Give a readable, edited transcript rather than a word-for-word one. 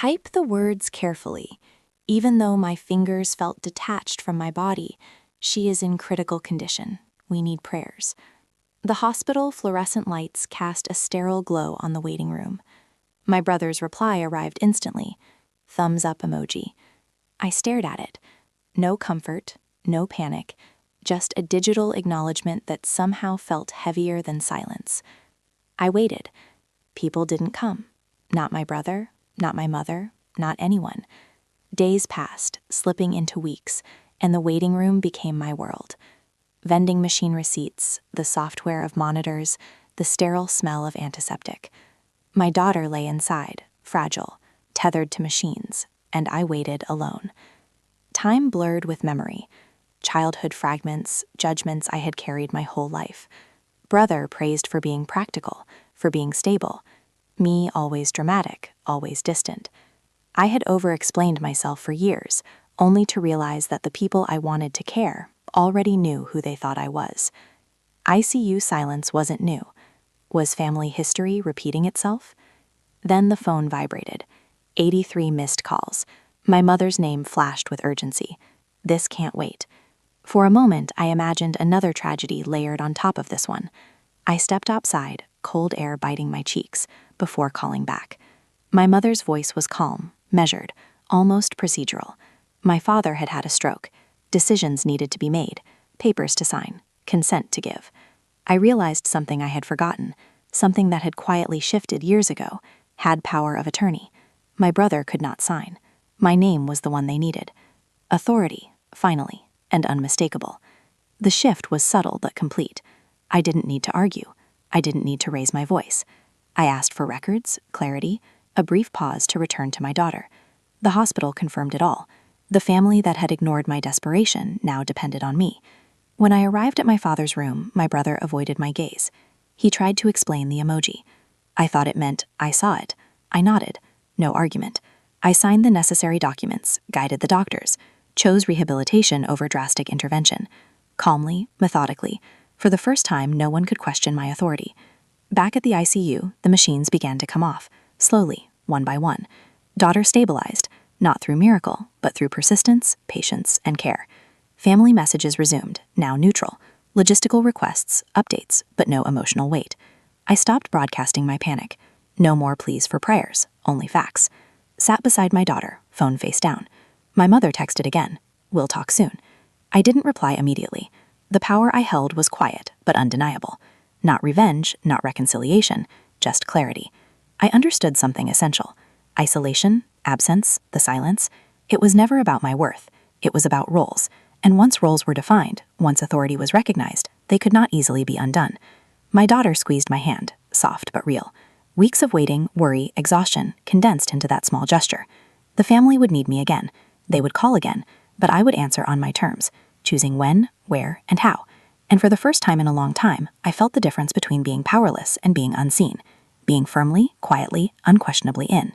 Type the words carefully. Even though my fingers felt detached from my body, she is in critical condition. We need prayers. The hospital fluorescent lights cast a sterile glow on the waiting room. My brother's reply arrived instantly. Thumbs up emoji. I stared at it. No comfort, no panic, just a digital acknowledgement that somehow felt heavier than silence. I waited. People didn't come. Not my brother, not my mother, not anyone. Days passed, slipping into weeks, and the waiting room became my world. Vending machine receipts, the software of monitors, the sterile smell of antiseptic. My daughter lay inside, fragile, tethered to machines, and I waited alone. Time blurred with memory. Childhood fragments, judgments I had carried my whole life. Brother praised for being practical, for being stable. Me always dramatic, always distant. I had over-explained myself for years, only to realize that the people I wanted to care already knew who they thought I was. ICU silence wasn't new. Was family history repeating itself? Then the phone vibrated. 83 missed calls. My mother's name flashed with urgency. This can't wait. For a moment, I imagined another tragedy layered on top of this one. I stepped outside, cold air biting my cheeks, before calling back. My mother's voice was calm, measured, almost procedural. My father had had a stroke. Decisions needed to be made, papers to sign, consent to give. I realized something I had forgotten, something that had quietly shifted years ago, had power of attorney. My brother could not sign. My name was the one they needed. Authority, finally, and unmistakable. The shift was subtle but complete. I didn't need to argue. I didn't need to raise my voice. I asked for records, clarity, a brief pause to return to my daughter. The hospital confirmed it all. The family that had ignored my desperation now depended on me. When I arrived at my father's room, my brother avoided my gaze. He tried to explain the emoji. I thought it meant I saw it. I nodded. No argument. I signed the necessary documents, guided the doctors, chose rehabilitation over drastic intervention. Calmly, methodically. For the first time, no one could question my authority. Back at the ICU, the machines began to come off, slowly, one by one. Daughter stabilized, not through miracle, but through persistence, patience, and care. Family messages resumed, now neutral. Logistical requests, updates, but no emotional weight. I stopped broadcasting my panic. No more pleas for prayers, only facts. Sat beside my daughter, phone face down. My mother texted again. We'll talk soon. I didn't reply immediately. The power I held was quiet, but undeniable. Not revenge, not reconciliation, just clarity. I understood something essential. Isolation, absence, the silence. It was never about my worth. It was about roles. And once roles were defined, once authority was recognized, they could not easily be undone. My daughter squeezed my hand, soft but real. Weeks of waiting, worry, exhaustion condensed into that small gesture. The family would need me again. They would call again, but I would answer on my terms, choosing when, where, and how. And for the first time in a long time, I felt the difference between being powerless and being unseen, being firmly, quietly, unquestionably in.